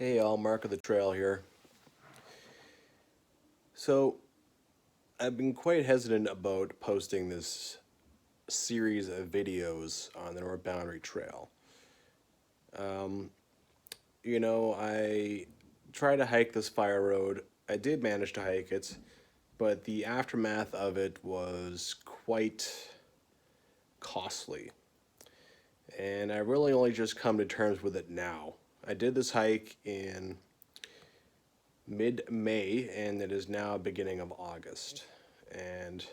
Hey all, Mark of the Trail here. So, I've been quite hesitant about posting this series of videos on the North Boundary Trail. I tried to hike this fire road. I did manage to hike it, but the aftermath of it was quite costly. And I really only just come to terms with it now. I did this hike in mid-May, and it is now beginning of August. And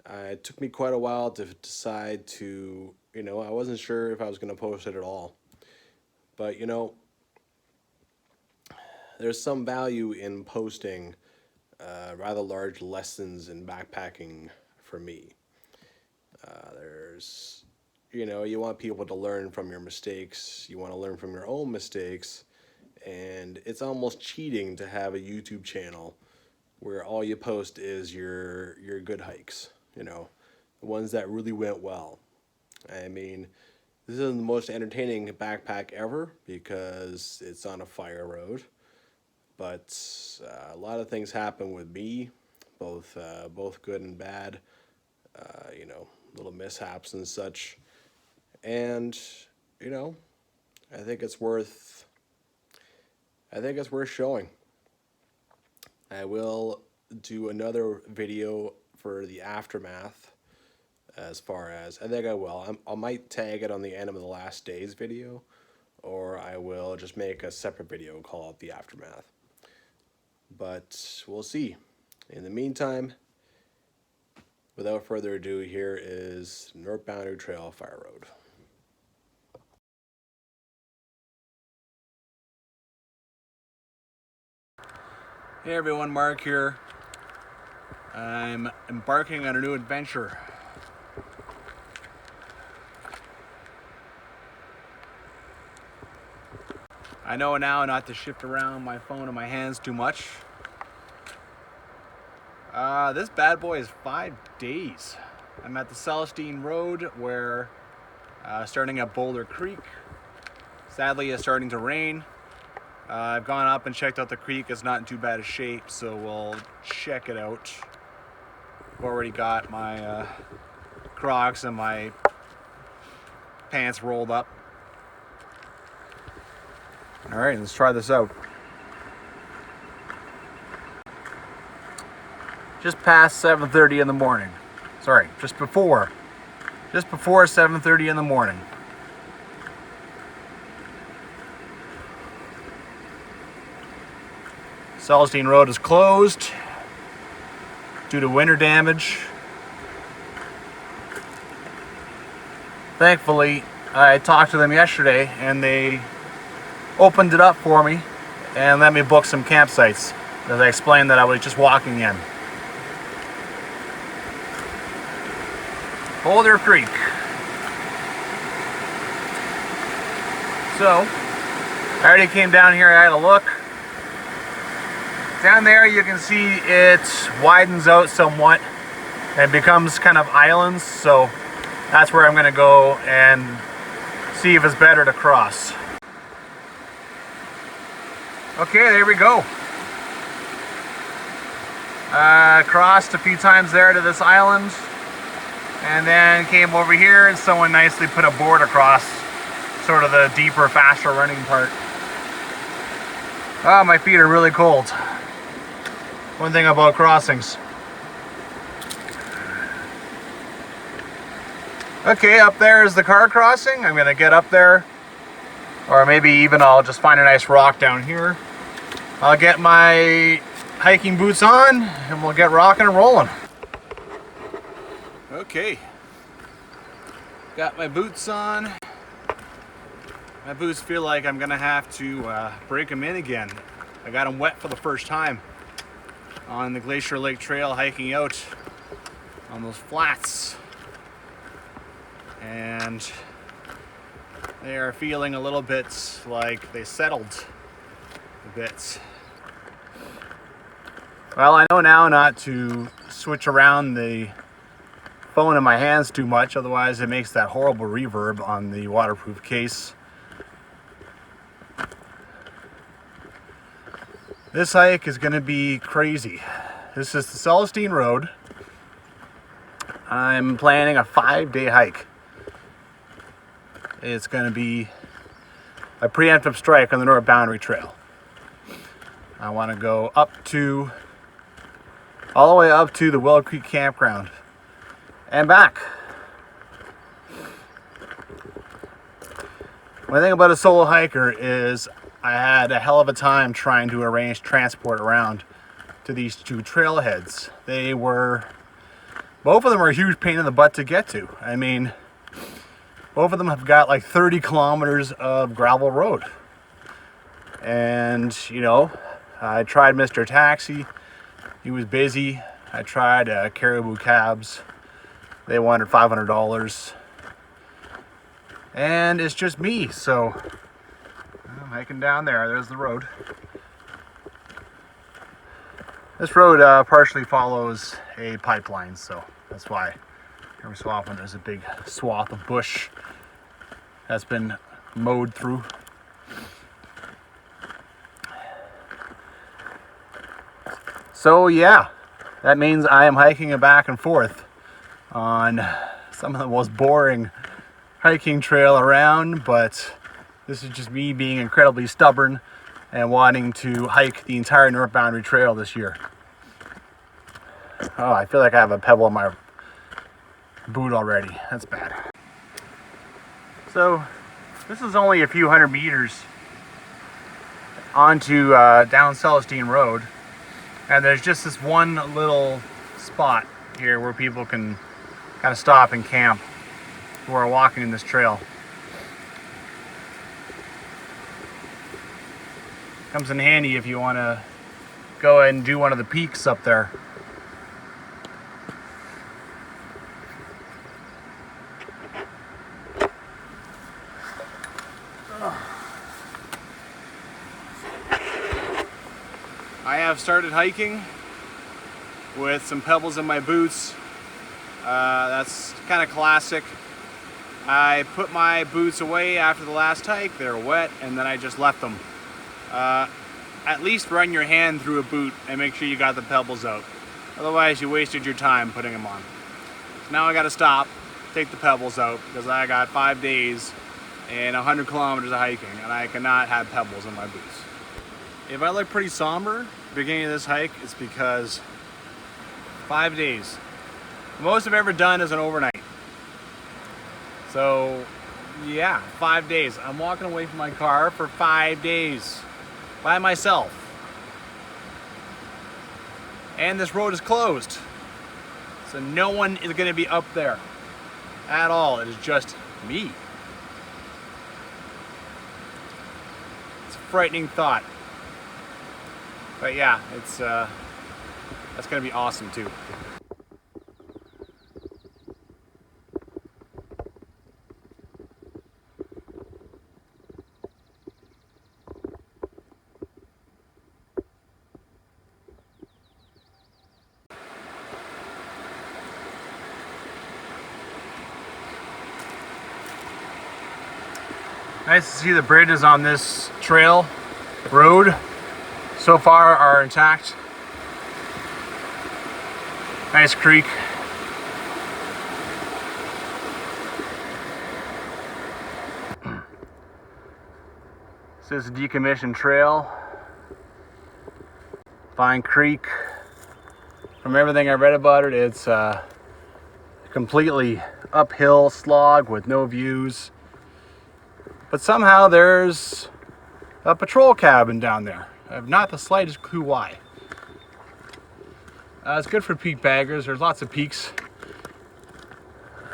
it took me quite a while to decide to, I wasn't sure if I was going to post it at all. But, there's some value in posting rather large lessons in backpacking for me. You want people to learn from your mistakes. You want to learn from your own mistakes. And it's almost cheating to have a YouTube channel where all you post is your good hikes, the ones that really went well. I mean, this isn't the most entertaining backpack ever because it's on a fire road, but a lot of things happen with me, both good and bad, little mishaps and such, and you know, I think it's worth showing. I will do another video for the aftermath. As far as I think I will, I might tag it on the end of the last day's video, or I will just make a separate video called the aftermath. But we'll see. In the meantime, without further ado, here is North Boundary Trail Fire Road. Hey everyone, Mark here. I'm embarking on a new adventure. I know now not to shift around my phone in my hands too much. This bad boy is 5 days. I'm at the Celestine Road where, starting at Boulder Creek. Sadly, it's starting to rain. I've gone up and checked out the creek. It's not in too bad a shape, so we'll check it out. I've already got my Crocs and my pants rolled up. All right, let's try this out. Just past 7:30 in the morning. Sorry, just before 7:30 in the morning. Celestine Road is closed due to winter damage. Thankfully, I talked to them yesterday and they opened it up for me and let me book some campsites, as I explained that I was just walking in. Boulder Creek. So, I already came down here, I had a look. Down there you can see it widens out somewhat and becomes kind of islands, so that's where I'm going to go and see if it's better to cross. Okay, there we go. Crossed a few times there to this island, and then came over here and someone nicely put a board across sort of the deeper, faster running part. Oh, my feet are really cold. One thing about crossings. Okay, up there is the car crossing. I'm gonna get up there, or maybe even I'll just find a nice rock down here. I'll get my hiking boots on and we'll get rocking and rolling. Okay, got my boots on. My boots feel like I'm gonna have to break them in again. I got them wet for the first time on the Glacier Lake Trail, hiking out on those flats, and they are feeling a little bit like they settled a bit. Well, I know now not to switch around the phone in my hands too much, otherwise it makes that horrible reverb on the waterproof case. This hike is going to be crazy. This is the Celestine Road. I'm planning a 5-day hike. It's going to be a preemptive strike on the North Boundary Trail. I want to go all the way up to the Boulder Creek Campground and back. One thing about a solo hiker is I had a hell of a time trying to arrange transport around to these two trailheads. Both of them are a huge pain in the butt to get to. I mean, both of them have got like 30 kilometers of gravel road. And, you know, I tried Mr. Taxi. He was busy. I tried Caribou Cabs. They wanted $500. And it's just me, so I'm hiking down there. There's the road. This road partially follows a pipeline, so that's why every so often there's a big swath of bush that's been mowed through. So yeah, that means I am hiking it back and forth on some of the most boring hiking trail around, but this is just me being incredibly stubborn and wanting to hike the entire North Boundary Trail this year. Oh, I feel like I have a pebble in my boot already. That's bad. So this is only a few hundred meters onto down Celestine Road, and there's just this one little spot here where people can kind of stop and camp who are walking in this trail. Comes in handy if you want to go ahead and do one of the peaks up there. I have started hiking with some pebbles in my boots. That's kind of classic. I put my boots away after the last hike. They're wet, and then I just left them. At least run your hand through a boot and make sure you got the pebbles out. Otherwise, you wasted your time putting them on. So now I got to stop, take the pebbles out, because I got 5 days and 100 kilometers of hiking, and I cannot have pebbles in my boots. If I look pretty somber at the beginning of this hike, it's because 5 days. The most I've ever done is an overnight. So yeah, 5 days. I'm walking away from my car for 5 days by myself. And this road is closed. So no one is going to be up there at all. It is just me. It's a frightening thought. But yeah, it's that's going to be awesome too. Nice to see the bridges on this road so far are intact. Nice creek. This is a decommissioned trail. Fine Creek. From everything I read about it, it's a completely uphill slog with no views. But somehow there's a patrol cabin down there. I have not the slightest clue why. It's good for peak baggers. There's lots of peaks.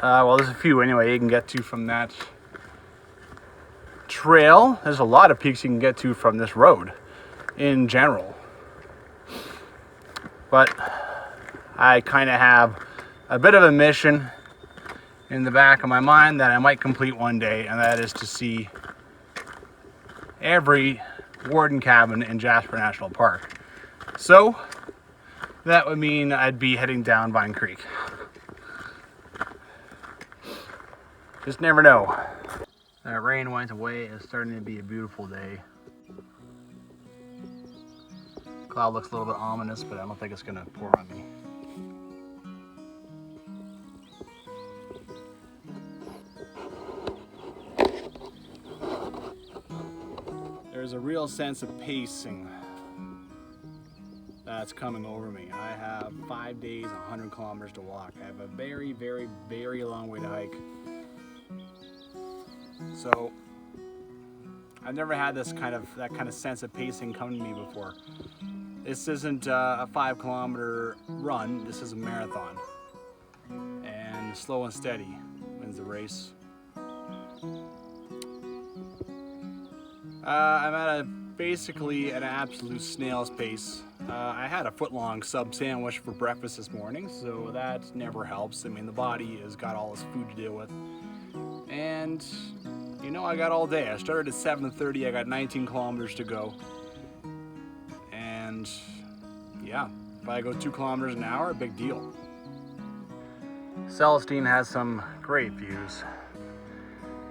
Well, there's a few anyway you can get to from that trail. There's a lot of peaks you can get to from this road in general. But I kind of have a bit of a mission in the back of my mind that I might complete one day, and that is to see every warden cabin in Jasper National Park. So that would mean I'd be heading down Vine Creek. Just never know. That rain went away. It's starting to be a beautiful day. Cloud looks a little bit ominous, but I don't think it's gonna pour on me. There's a real sense of pacing that's coming over me. I have 5 days, 100 kilometers to walk. I have a very, very, very long way to hike. So I've never had that kind of sense of pacing come to me before. This isn't a 5 kilometer run. This is a marathon, and slow and steady wins the race. I'm at basically an absolute snail's pace. I had a foot-long sub sandwich for breakfast this morning, so that never helps. I mean, the body has got all this food to deal with. And, you know, I got all day. I started at 7:30, I got 19 kilometers to go. And, yeah, if I go 2 kilometers an hour, big deal. Celestine has some great views.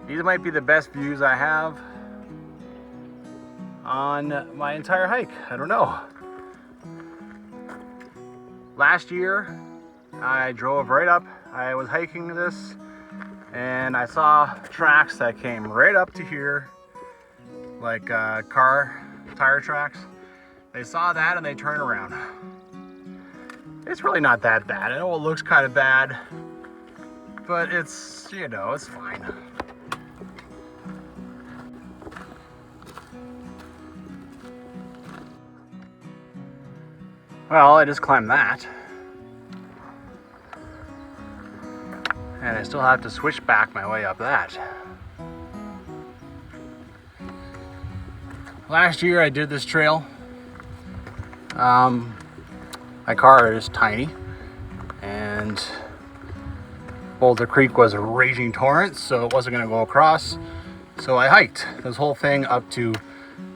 These might be the best views I have on my entire hike. I don't know. Last year, I drove right up. I was hiking this and I saw tracks that came right up to here, like car tire tracks. They saw that and they turned around. It's really not that bad. I know it looks kind of bad, but it's, you know, it's fine. Well, I just climbed that. And I still have to switch back my way up that. Last year I did this trail. My car is tiny, and Boulder Creek was a raging torrent, so it wasn't gonna go across. So I hiked this whole thing up to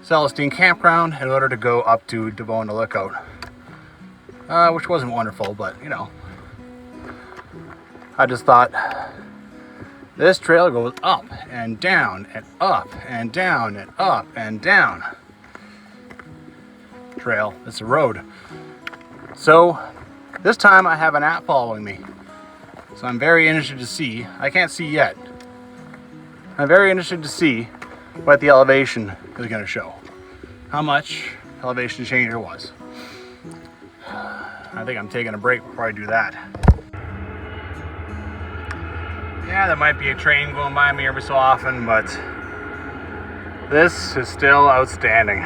Celestine Campground in order to go up to Devon Lookout. Which wasn't wonderful, but you know, I just thought this trail goes up and down and up and down and up and down. Trail, it's a road. So this time I have an app following me. So I'm very interested to see, I can't see yet. I'm very interested to see what the elevation is going to show. How much elevation change there was. I think I'm taking a break before I do that. Yeah, there might be a train going by me every so often, but this is still outstanding.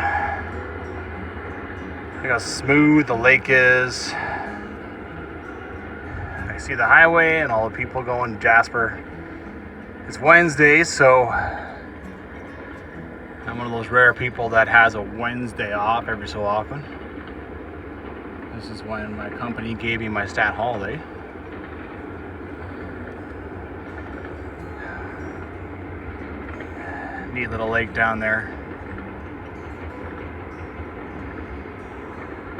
Look how smooth the lake is. I see the highway and all the people going to Jasper. It's Wednesday, so I'm one of those rare people that has a Wednesday off every so often. This is when my company gave me my stat holiday. Neat little lake down there.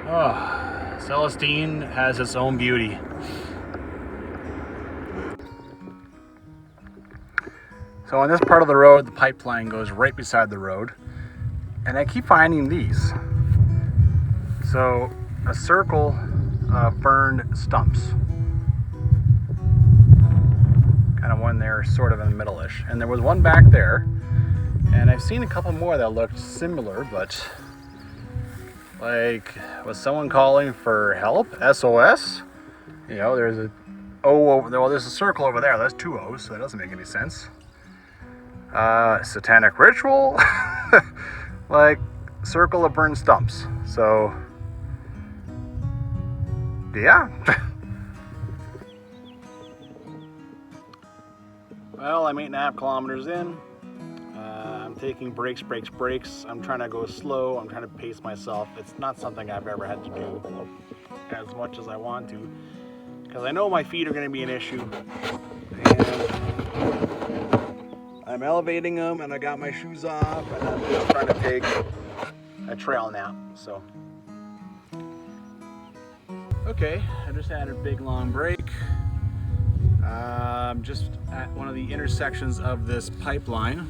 Oh, Celestine has its own beauty. So on this part of the road, the pipeline goes right beside the road, and I keep finding these. So a circle of burned stumps. Kind of one there, sort of in the middle-ish. And there was one back there, and I've seen a couple more that looked similar, but like, was someone calling for help? SOS? You know, there's a O over there. Well, there's a circle over there. That's 2 O's, so that doesn't make any sense. Satanic ritual? Like, circle of burned stumps. So yeah. Well, I'm 8.5 kilometers in. I'm taking breaks. I'm trying to go slow. I'm trying to pace myself. It's not something I've ever had to do as much as I want to, because I know my feet are going to be an issue. And I'm elevating them, and I got my shoes off, and I'm just trying to take a trail nap. So. Okay, I just had a big long break. I'm just at one of the intersections of this pipeline.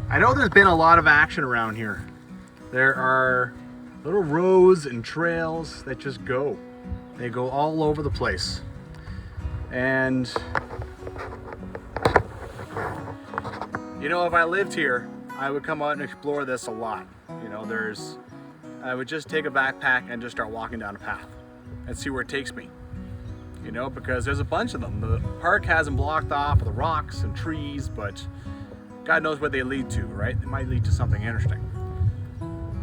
I know there's been a lot of action around here. There are little roads and trails that just go. They go all over the place. And you know, if I lived here, I would come out and explore this a lot. You know, I would just take a backpack and just start walking down a path and see where it takes me. You know, because there's a bunch of them. The park has them blocked off with the rocks and trees, but God knows where they lead to, right? They might lead to something interesting.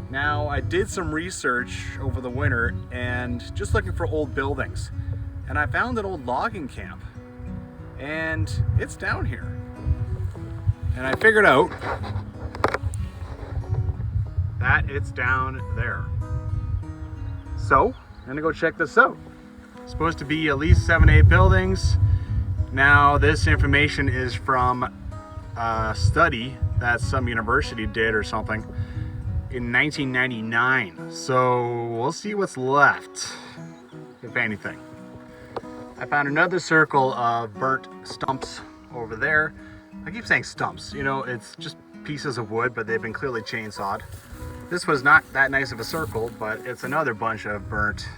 Now, I did some research over the winter and just looking for old buildings, and I found an old logging camp, and it's down here. And I figured out that it's down there. So, I'm gonna go check this out. It's supposed to be at least 7 to 8 buildings. Now, this information is from a study that some university did or something in 1999. So we'll see what's left, if anything. I found another circle of burnt stumps over there. I keep saying stumps, you know, it's just pieces of wood, but they've been clearly chainsawed. This was not that nice of a circle, but it's another bunch of burnt.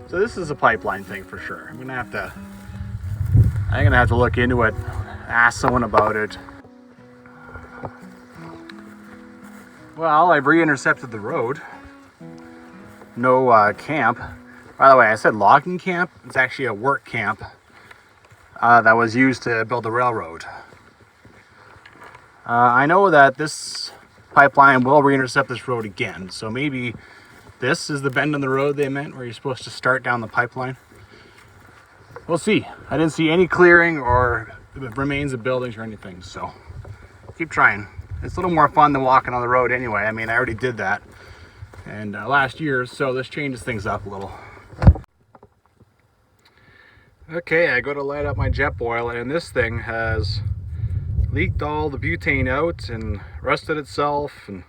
So this is a pipeline thing for sure. I'm gonna have to look into it, ask someone about it. Well, I've re-intercepted the road. No camp. By the way, I said logging camp. It's actually a work camp that was used to build the railroad. I know that this pipeline will re-intercept this road again, so maybe this is the bend in the road they meant where you're supposed to start down the pipeline. We'll see. I didn't see any clearing or remains of buildings or anything, so keep trying. It's a little more fun than walking on the road anyway. I mean, I already did that and last year, so this changes things up a little. Okay, I go to light up my jet boil, and this thing has leaked all the butane out and rusted itself, and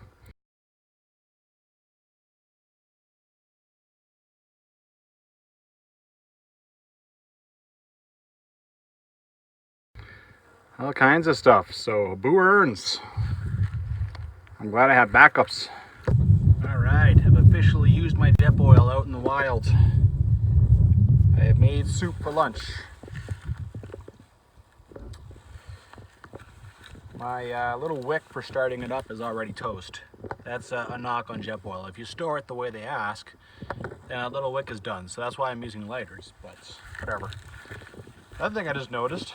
all kinds of stuff. So boo earns. I'm glad I have backups. All right, I've officially used my jet oil out in the wild. I have made soup for lunch. My little wick for starting it up is already toast. That's a knock on jet oil. If you store it the way they ask, then a little wick is done. So that's why I'm using lighters, but whatever. Another thing I just noticed,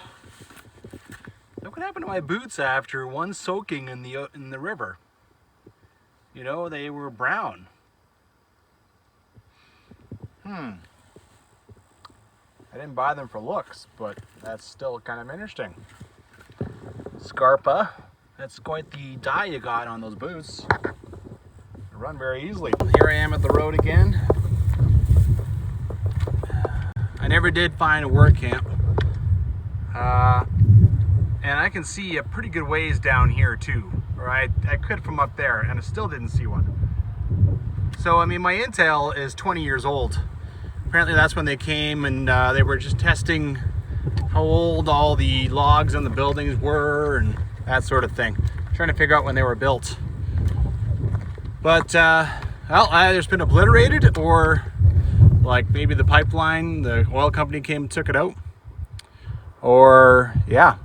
look what happened to my boots after one soaking in the river. You know, they were brown. I didn't buy them for looks, but that's still kind of interesting. Scarpa, that's quite the dye you got on those boots. They run very easily. Here I am at the road again. I never did find a work camp. And I can see a pretty good ways down here too. Or I could from up there, and I still didn't see one. So, I mean, my intel is 20 years old. Apparently that's when they came and they were just testing how old all the logs on the buildings were and that sort of thing. Trying to figure out when they were built. But, well, either it's been obliterated or like maybe the pipeline, the oil company came and took it out. Or, yeah,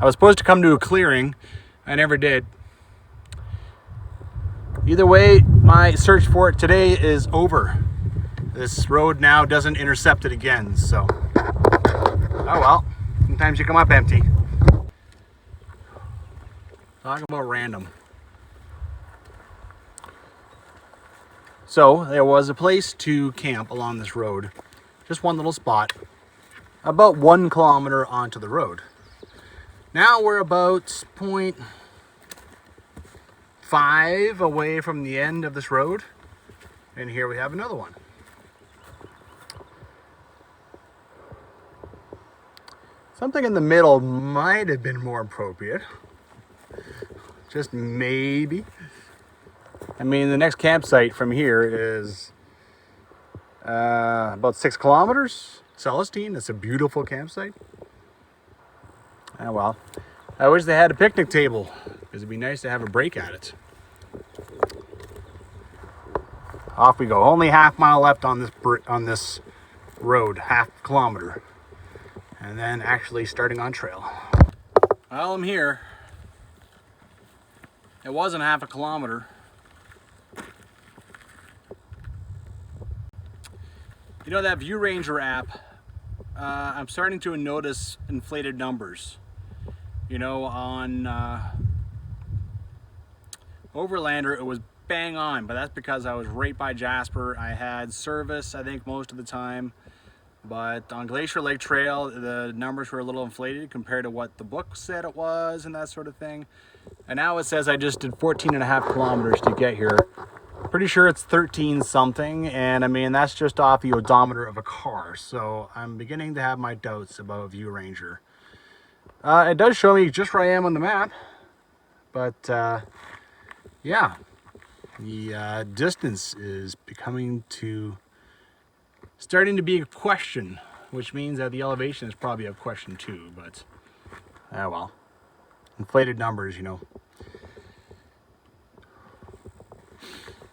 I was supposed to come to a clearing. I never did. Either way, my search for it today is over. This road now doesn't intercept it again, so. Oh well, sometimes you come up empty. Talk about random. So, there was a place to camp along this road. Just one little spot. About 1 kilometer onto the road. Now we're about 0.5 away from the end of this road. And here we have another one. Something in the middle might have been more appropriate. Just maybe. I mean, the next campsite from here is about 6 kilometers. Celestine, it's a beautiful campsite. Oh well. I wish they had a picnic table. because it'd be nice to have a break at it. Off we go. Only half-mile left on this road, half-kilometer, and then actually starting on trail. Well, I'm here. It wasn't half a kilometer. You know, that View Ranger app, I'm starting to notice inflated numbers. You know, on Overlander, it was bang on, but that's because I was right by Jasper. I had service, I think, most of the time. But on Glacier Lake Trail, the numbers were a little inflated compared to what the book said it was and that sort of thing. And now it says I just did 14.5 kilometers to get here. Pretty sure it's 13 something, and I mean, that's just off the odometer of a car. So I'm beginning to have my doubts about View Ranger. It does show me just where I am on the map, but yeah, the distance is starting to be a question, which means that the elevation is probably a question too, but well, inflated numbers, you know.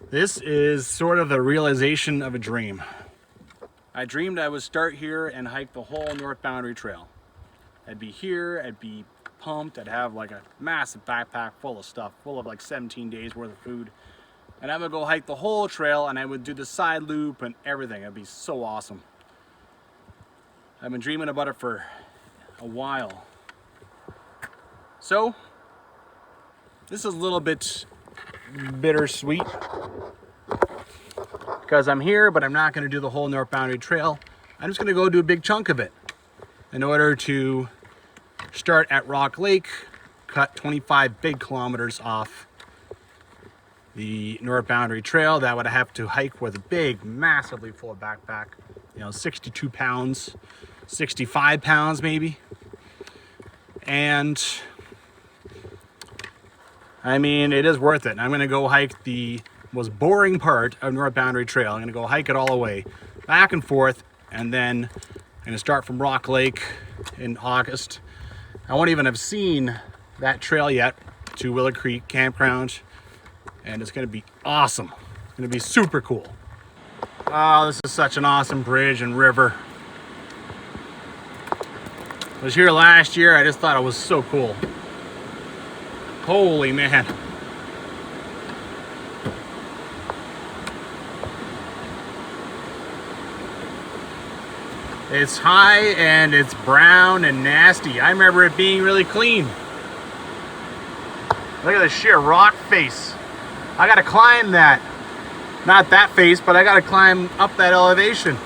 This is sort of the realization of a dream. I dreamed I would start here and hike the whole North Boundary Trail. I'd be here, I'd be pumped, I'd have like a massive backpack full of stuff, full of like 17 days worth of food. And I would go hike the whole trail, and I would do the side loop and everything. It'd be so awesome. I've been dreaming about it for a while. So, this is a little bit bittersweet because I'm here, but I'm not going to do the whole North Boundary Trail. I'm just going to go do a big chunk of it in order to start at Rock Lake, cut 25 big kilometers off the North Boundary Trail. That would have to hike with a big, massively full backpack, you know, 62 pounds, 65 pounds maybe. And I mean, it is worth it. I'm going to go hike the most boring part of North Boundary Trail. I'm going to go hike it all the way back and forth, and then I'm going to start from Rock Lake in August. I won't even have seen that trail yet to Boulder Creek Campground, and it's going to be awesome. It's going to be super cool. Oh, this is such an awesome bridge and river. I was here last year. I just thought it was so cool. Holy man. It's high and it's brown and nasty. I remember it being really clean. Look at the sheer rock face. I gotta climb that. Not that face, but I gotta climb up that elevation.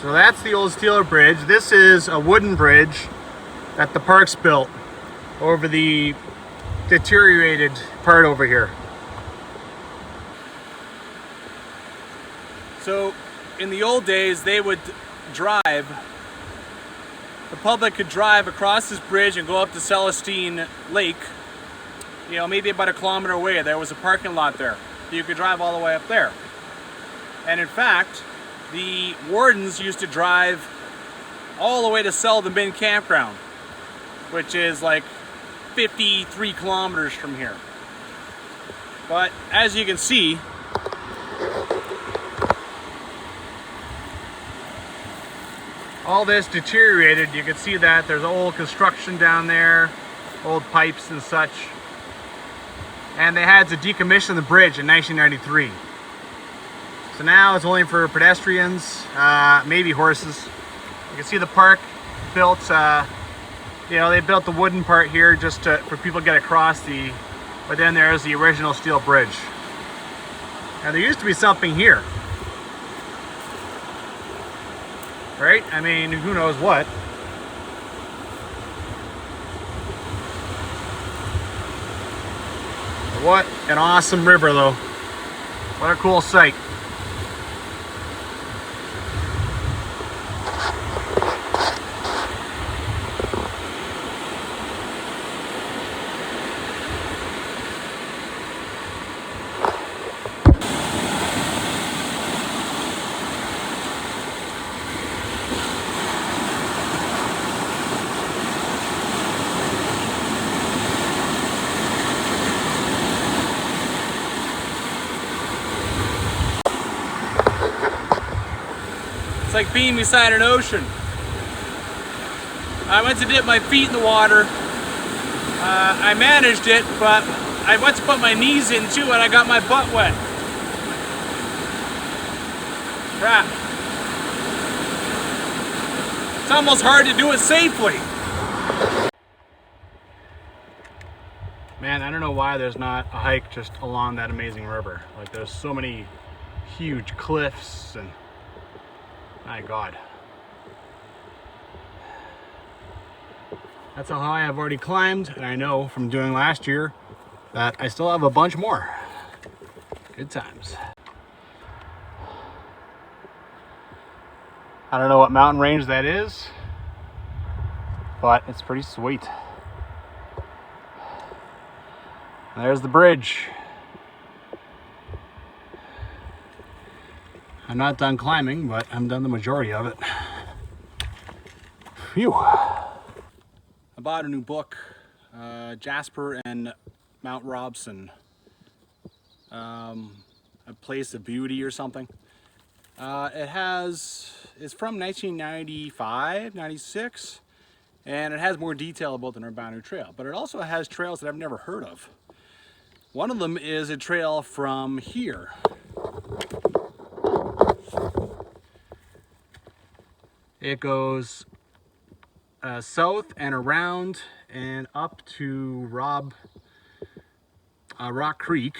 So that's the old steel bridge. This is a wooden bridge that the park's built over the deteriorated part over here. So in the old days, they would drive, the public could drive across this bridge and go up to Celestine Lake, you know, maybe about a kilometer away. There was a parking lot there. You could drive all the way up there. And in fact, the wardens used to drive all the way to Celestine Bin Campground, which is like 53 kilometers from here. But as you can see, all this deteriorated. You can see that there's old construction down there, old pipes and such. And they had to decommission the bridge in 1993. So now it's only for pedestrians, maybe horses. You can see the park built, you know, they built the wooden part here just for people to get across but then there's the original steel bridge. Now there used to be something here. Right? I mean, who knows what. What an awesome river, though. What a cool sight. like being beside an ocean. I went to dip my feet in the water. I managed it, but I went to put my knees in too and I got my butt wet. Crap. It's almost hard to do it safely. Man, I don't know why there's not a hike just along that amazing river. Like, there's so many huge cliffs and my God. That's how high I've already climbed, and I know from doing last year that I still have a bunch more. Good times. I don't know what mountain range that is, but it's pretty sweet. There's the bridge. I'm not done climbing, but I'm done the majority of it. Phew. I bought a new book, Jasper and Mount Robson, A Place of Beauty or something. It's from 1995, 96, and it has more detail about the Nirvana Trail, but it also has trails that I've never heard of. One of them is a trail from here. It goes south and around and up to Rock Creek,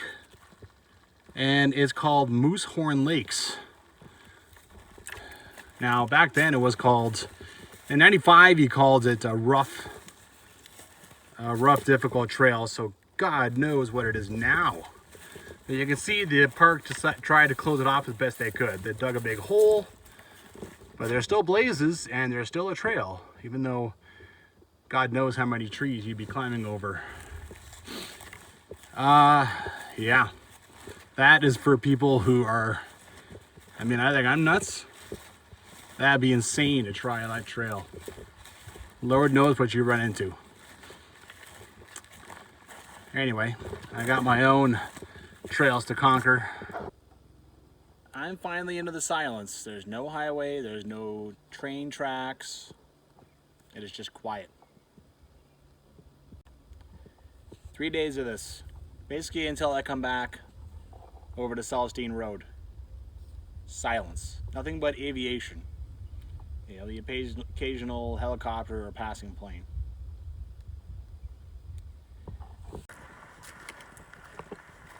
and it's called Moosehorn Lakes. Now, back then it was called, in 95 he called it a rough, difficult trail, so God knows what it is now. But you can see the park tried to close it off as best they could. They dug a big hole, but there's still blazes and there's still a trail, even though God knows how many trees you'd be climbing over. Yeah, that is for people who are, I mean, I think I'm nuts. That'd be insane to try that trail. Lord knows what you run into. Anyway, I got my own trails to conquer. I'm finally into the silence. There's no highway, there's no train tracks. It is just quiet. 3 days of this. Basically until I come back over to Celestine Road. Silence. Nothing but aviation. You know, the occasional helicopter or passing plane.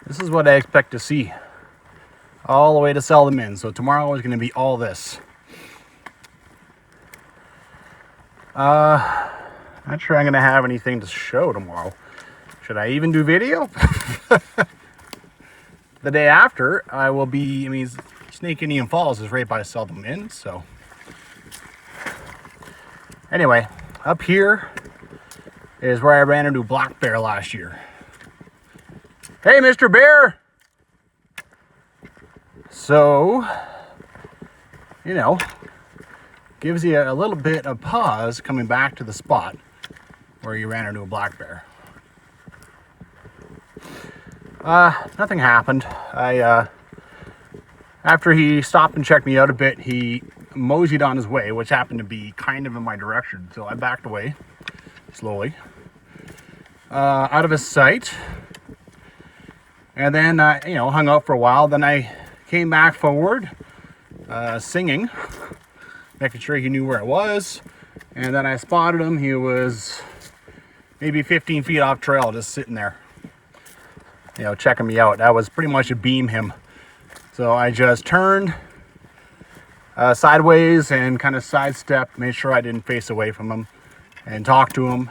This is what I expect to see. All the way to sell them in. So tomorrow is going to be all this. Not sure I'm going to have anything to show tomorrow. Should I even do video? The day after, I will be, I mean, Snake Indian Falls is right by Seldom Inn, so. Anyway, up here is where I ran into Black Bear last year. Hey, Mr. Bear! So, you know, gives you a little bit of pause coming back to the spot where you ran into a black bear. Nothing happened. After he stopped and checked me out a bit, he moseyed on his way, which happened to be kind of in my direction. So I backed away slowly, out of his sight, and then you know, hung out for a while. Then I came back forward, singing, making sure he knew where it was, and then I spotted him. He was maybe 15 feet off trail, just sitting there, you know, checking me out. That was pretty much to beam him. So I just turned sideways and kind of sidestepped, made sure I didn't face away from him, and talked to him,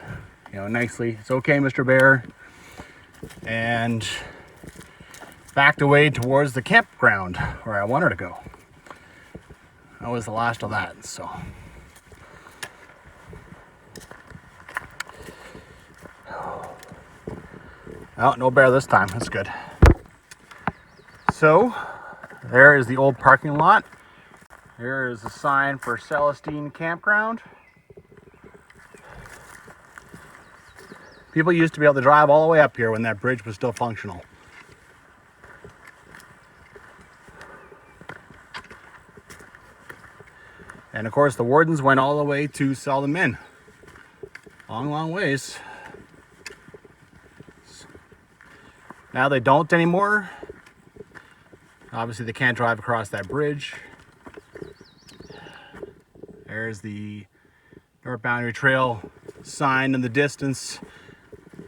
you know, nicely. It's okay, Mr. Bear. And backed away towards the campground where I wanted to go. That was the last of that, so. Oh, no bear this time. That's good. So, there is the old parking lot. Here is a sign for Celestine Campground. People used to be able to drive all the way up here when that bridge was still functional. And of course the wardens went all the way to sell them in. Long, long ways. Now they don't anymore. Obviously they can't drive across that bridge. There's the North Boundary Trail sign in the distance.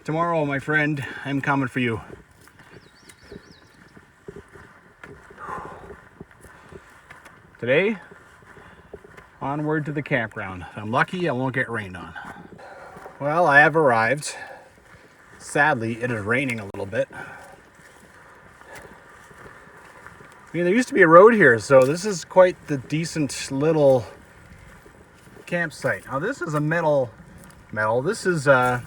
Tomorrow, my friend, I'm coming for you. Today, onward to the campground. If I'm lucky, I won't get rained on. Well, I have arrived. Sadly, it is raining a little bit. I mean, there used to be a road here, so this is quite the decent little campsite. Now, this is a metal. This is, that's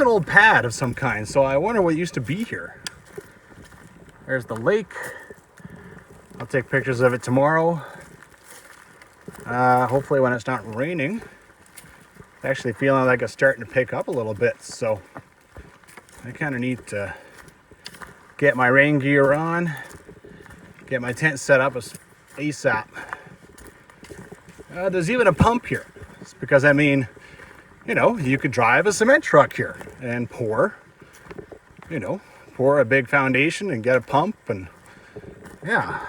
an old pad of some kind, so I wonder what used to be here. There's the lake. I'll take pictures of it tomorrow. Hopefully when it's not raining. Actually feeling like it's starting to pick up a little bit, so I kind of need to get my rain gear on, get my tent set up as ASAP. There's even a pump here. It's because, I mean, you know, you could drive a cement truck here and pour a big foundation and get a pump, and yeah.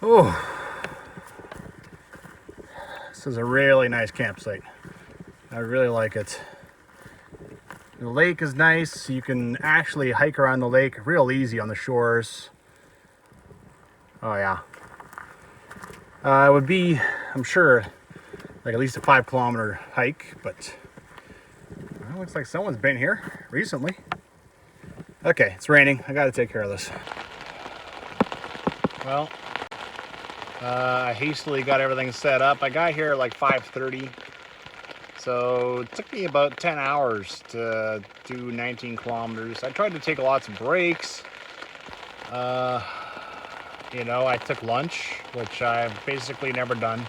Oh, this is a really nice campsite. I really like it. The lake is nice. You can actually hike around the lake real easy on the shores. Oh yeah. It would be, I'm sure, like at least a 5-kilometer hike, but well, looks like someone's been here recently. Okay, it's raining. I gotta take care of this. Well, I hastily got everything set up. I got here at like 5:30, so it took me about 10 hours to do 19 kilometers. I tried to take lots of breaks. You know, I took lunch, which I've basically never done.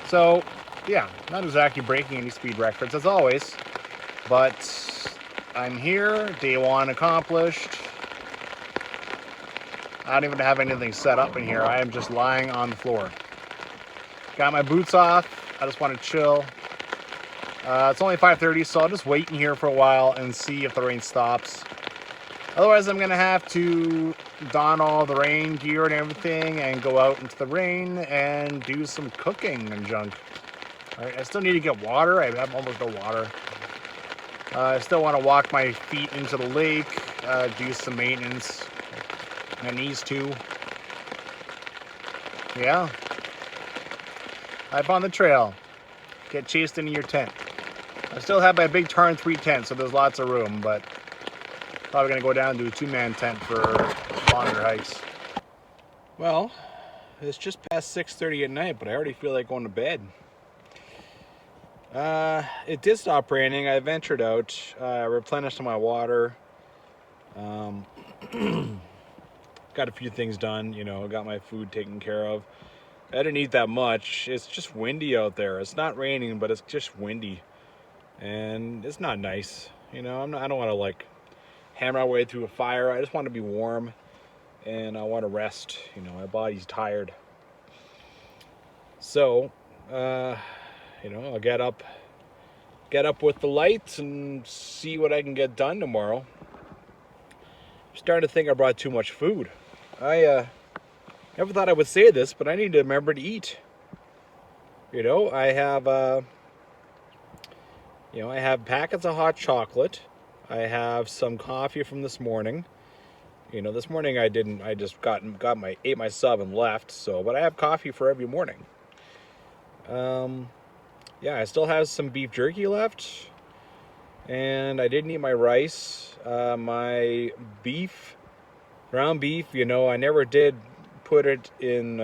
So, yeah, not exactly breaking any speed records as always, but I'm here, day 1 accomplished. I don't even have anything set up in here. I am just lying on the floor. Got my boots off. I just want to chill. It's only 5:30, so I'll just wait in here for a while and see if the rain stops. Otherwise, I'm going to have to don all the rain gear and everything and go out into the rain and do some cooking and junk. All right, I still need to get water. I have almost no water. I still want to walk my feet into the lake, do some maintenance. My knees too. Yeah. Up on the trail. Get chased into your tent. I still have my big Tarn 3 tent, so there's lots of room, but probably gonna go down to a 2-man tent for longer hikes. Well, it's just past 6:30 at night, but I already feel like going to bed. It did stop raining. I ventured out, replenished my water. Got a few things done, you know, got my food taken care of. I didn't eat that much. It's just windy out there. It's not raining, but it's just windy. And it's not nice. You know, I don't want to like hammer my way through a fire. I just want to be warm and I want to rest. You know, my body's tired. So, you know, I'll get up with the lights and see what I can get done tomorrow. I'm starting to think I brought too much food. I never thought I would say this, but I need to remember to eat. You know, I have packets of hot chocolate. I have some coffee from this morning. You know, this morning I just ate my sub and left. So, but I have coffee for every morning. Yeah, I still have some beef jerky left, and I didn't eat my rice. My ground beef, you know, I never did put it in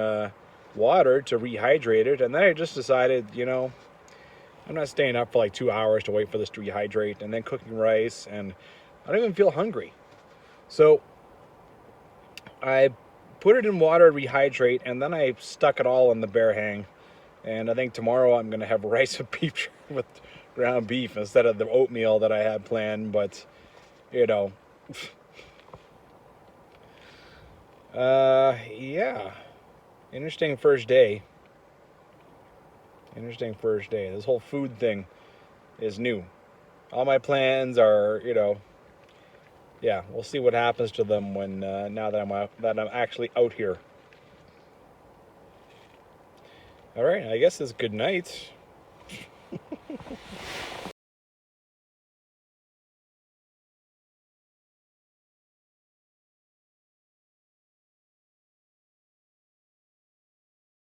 water to rehydrate it, and then I just decided, you know, I'm not staying up for like 2 hours to wait for this to rehydrate and then cooking rice, and I don't even feel hungry. So I put it in water to rehydrate, and then I stuck it all in the bear hang. And I think tomorrow I'm going to have rice with beef with ground beef instead of the oatmeal that I had planned. But, you know, yeah. Interesting first day. Interesting first day. This whole food thing is new. All my plans are, you know, yeah, we'll see what happens to them when now that I'm actually out here. All right, I guess it's good night.